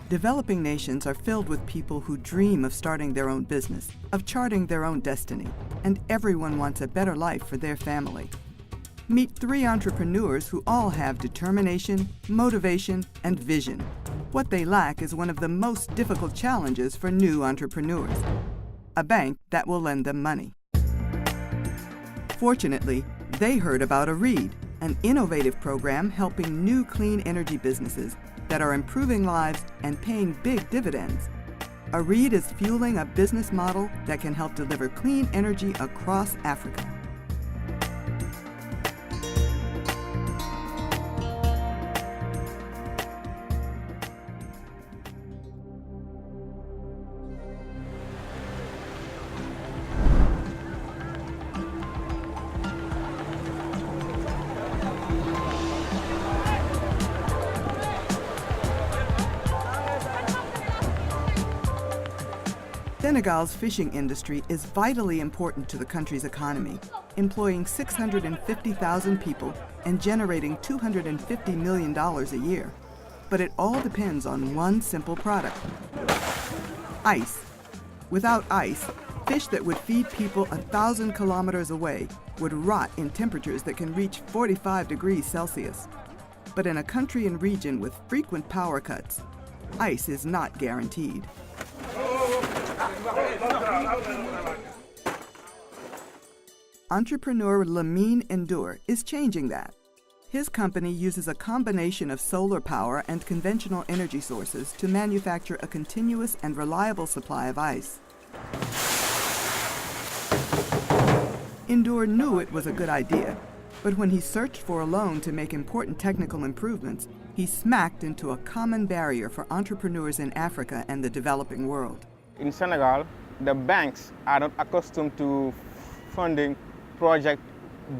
Developing nations are filled with people who dream of starting their own business, of charting their own destiny, and everyone wants a better life for their family. Meet 3 entrepreneurs who all have determination, motivation, and vision. What they lack is one of the most difficult challenges for new entrepreneurs: a bank that will lend them money. Fortunately, they heard about AREED, an innovative program helping new clean energy businesses that are improving lives and paying big dividends. AREED is fueling a business model that can help deliver clean energy across Africa. Senegal's fishing industry is vitally important to the country's economy, employing 650,000 people and generating $250 million a year. But it all depends on one simple product: ice. Without ice, fish that would feed people 1,000 kilometers away would rot in temperatures that can reach 45 degrees Celsius. But in a country and region with frequent power cuts, ice is not guaranteed. Entrepreneur Lamine Ndour is changing that. His company uses a combination of solar power and conventional energy sources to manufacture a continuous and reliable supply of ice. Ndour knew it was a good idea, but when he searched for a loan to make important technical improvements, he smacked into a common barrier for entrepreneurs in Africa and the developing world. In Senegal, the banks are not accustomed to funding projects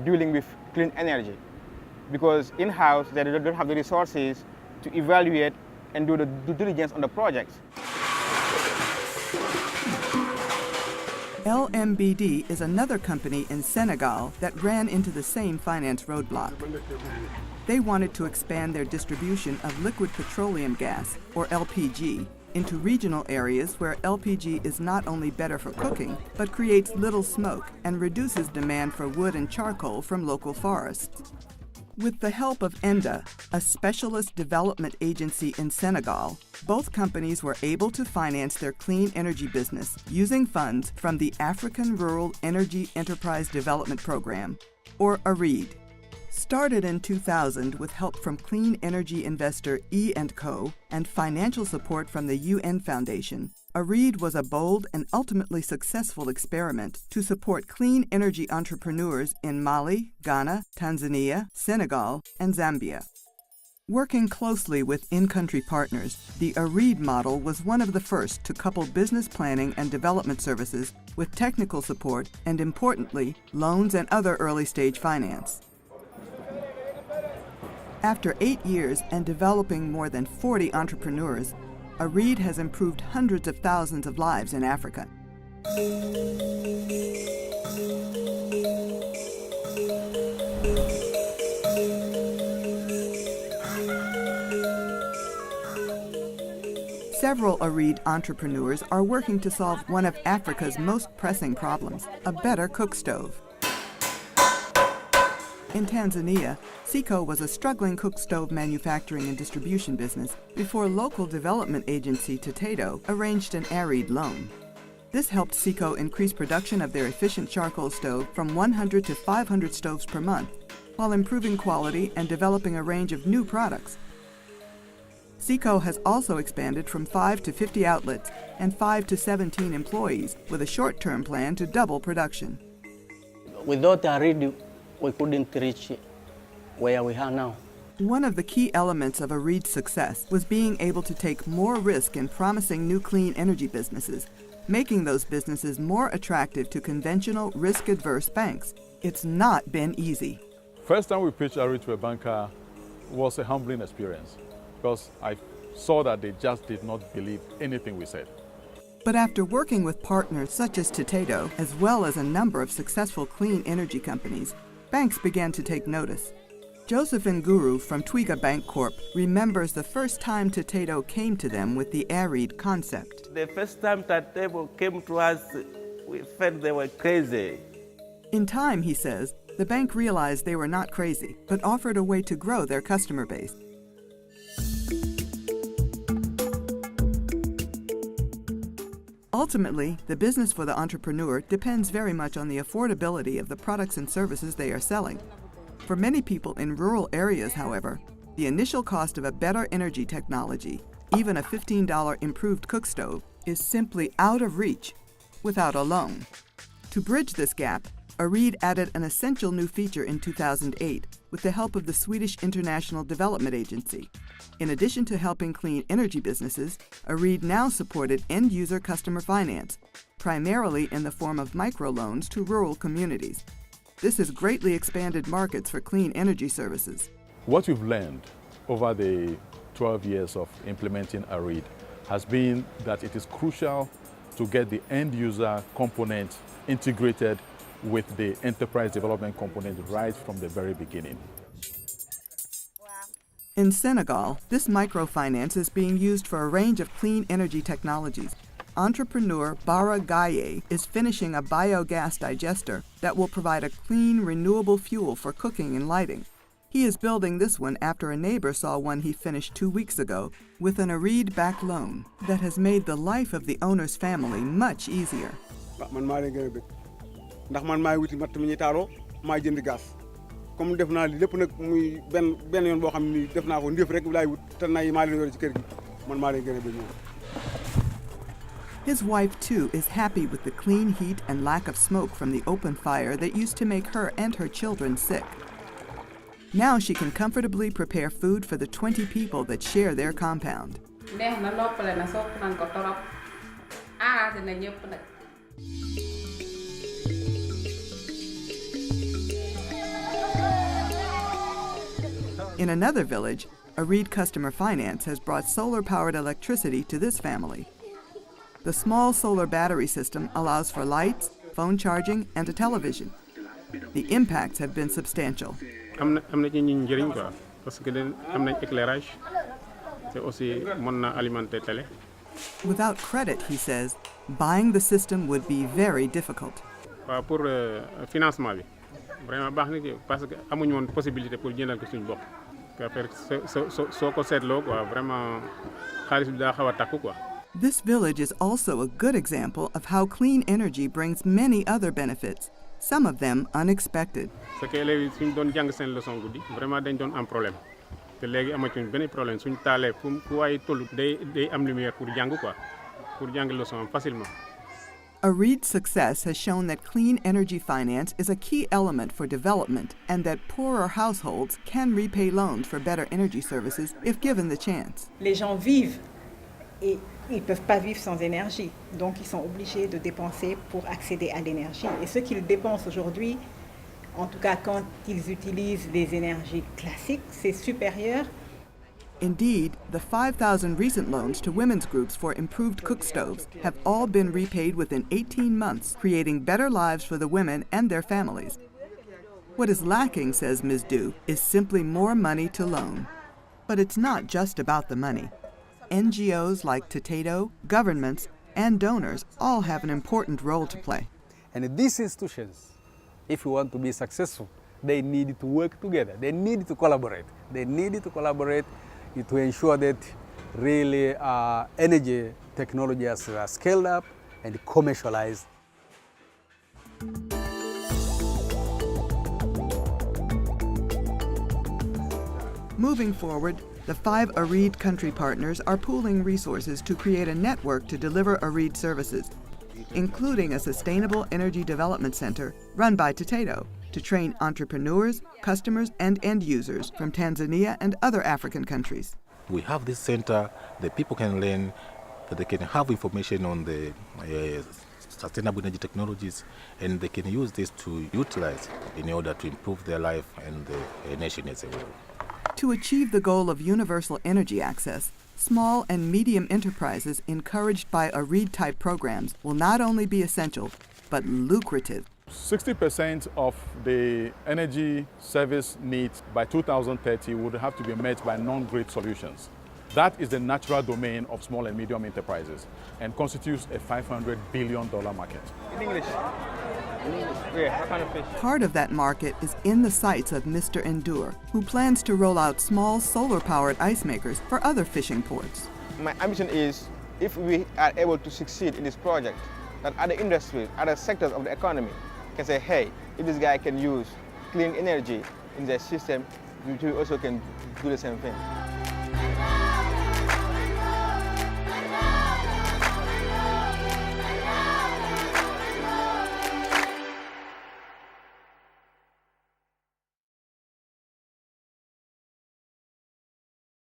dealing with clean energy because in-house they don't have the resources to evaluate and do the due diligence on the projects. LMBD is another company in Senegal that ran into the same finance roadblock. They wanted to expand their distribution of liquid petroleum gas, or LPG, into regional areas where LPG is not only better for cooking, but creates little smoke and reduces demand for wood and charcoal from local forests. With the help of ENDA, a specialist development agency in Senegal, both companies were able to finance their clean energy business using funds from the African Rural Energy Enterprise Development Program, or AREED. Started in 2000 with help from clean energy investor E&Co and financial support from the UN Foundation, AREED was a bold and ultimately successful experiment to support clean energy entrepreneurs in Mali, Ghana, Tanzania, Senegal, and Zambia. Working closely with in-country partners, the AREED model was one of the first to couple business planning and development services with technical support and, importantly, loans and other early-stage finance. After 8 years and developing more than 40 entrepreneurs, AREED has improved hundreds of thousands of lives in Africa. Several AREED entrepreneurs are working to solve one of Africa's most pressing problems: a better cook stove. In Tanzania, SICO was a struggling cook stove manufacturing and distribution business before local development agency Tatedo arranged an AREED loan. This helped SICO increase production of their efficient charcoal stove from 100 to 500 stoves per month, while improving quality and developing a range of new products. SICO has also expanded from 5 to 50 outlets and 5 to 17 employees with a short-term plan to double production. Without AREED, we couldn't reach where we are now. One of the key elements of AREED's success was being able to take more risk in promising new clean energy businesses, making those businesses more attractive to conventional, risk-adverse banks. It's not been easy. First time we pitched AREED to a banker was a humbling experience because I saw that they just did not believe anything we said. But after working with partners such as Tatedo, as well as a number of successful clean energy companies, banks began to take notice. Joseph Nguru from Twiga Bank Corp remembers the first time Tatedo came to them with the AREED concept. The first time Tatedo came to us, we felt they were crazy. In time, he says, the bank realized they were not crazy, but offered a way to grow their customer base. Ultimately, the business for the entrepreneur depends very much on the affordability of the products and services they are selling. For many people in rural areas, however, the initial cost of a better energy technology, even a $15 improved cook stove, is simply out of reach without a loan. To bridge this gap, AREED added an essential new feature in 2008 with the help of the Swedish International Development Agency. In addition to helping clean energy businesses, AREED now supported end-user customer finance, primarily in the form of microloans to rural communities. This has greatly expanded markets for clean energy services. What we've learned over the 12 years of implementing AREED has been that it is crucial to get the end-user component integrated with the enterprise development component right from the very beginning. In Senegal, this microfinance is being used for a range of clean energy technologies. Entrepreneur Bara Gaye is finishing a biogas digester that will provide a clean, renewable fuel for cooking and lighting. He is building this one after a neighbor saw one he finished 2 weeks ago with an AREED-backed loan that has made the life of the owner's family much easier. Comme def naa li lépp nag muy benn yoon boo xam ni def naa ko ndéef rek laay wut te nay maa leen yor ci kër gi man maa leen gën a bëgg ñoom. His wife, too, is happy with the clean heat and lack of smoke from the open fire that used to make her and her children sick. Now she can comfortably prepare food for the 20 people that share their compound. In another village, AREED Customer Finance has brought solar-powered electricity to this family. The small solar battery system allows for lights, phone charging, and a television. The impacts have been substantial. am na ci ñun njëriñ quoi parce que am nañ éclairage te aussi mën na alimenter télé. Without credit, he says, buying the system would be very difficult. waaw pour financement bi vraiment baax na parce que amuñu woon possibilité pour jëndal ko suñu bopp. soo ko seetloo quoi vraiment xaalis bi daa xaw a takku quoi. This village is also a good example of how clean energy brings many other benefits, some of them unexpected. parce que élèves yi suñ doon jàng seen leçon guddi vraiment dañ doon am problème te léegi amatuñ benn problème suñ taalee fu waay toll day am lumière pour jàng quoi pour jàng leçon facilement. AREED's success has shown that clean energy finance is a key element for development and that poorer households can repay loans for better energy services if given the chance. Les gens vivent et ils ne peuvent pas vivre sans énergie. Donc ils sont obligés de dépenser pour accéder à l'énergie. Et ce qu'ils dépensent aujourd'hui, en tout cas quand ils utilisent les énergies classiques, c'est supérieur. Indeed, the 5,000 recent loans to women's groups for improved cook stoves have all been repaid within 18 months, creating better lives for the women and their families. What is lacking, says Ms. Du, is simply more money to loan. But it's not just about the money. NGOs like Tatedo, governments, and donors all have an important role to play. And these institutions, if we want to be successful, they need to work together. They need to collaborate. They need to collaborate to ensure that really energy technology is scaled up and commercialized. Moving forward, the 5 AREED country partners are pooling resources to create a network to deliver AREED services, including a sustainable energy development center run by Tatedo to train entrepreneurs, customers, and end users from Tanzania and other African countries. We have this center, the people can learn, they can have information on the sustainable energy technologies, and they can use this to utilize in order to improve their life and the nation as a whole. To achieve the goal of universal energy access, small and medium enterprises encouraged by AREED-type programs will not only be essential, but lucrative. 60% of the energy service needs by 2030 would have to be met by non-grid solutions. That is the natural domain of small and medium enterprises and constitutes a $500 billion market. In English. Yeah, what kind of fish? Part of that market is in the sights of Mr. Ndour, who plans to roll out small solar-powered ice makers for other fishing ports. My ambition is, if we are able to succeed in this project, that other industries, other sectors of the economy can say, hey, if this guy can use clean energy in their system, we also can do the same thing.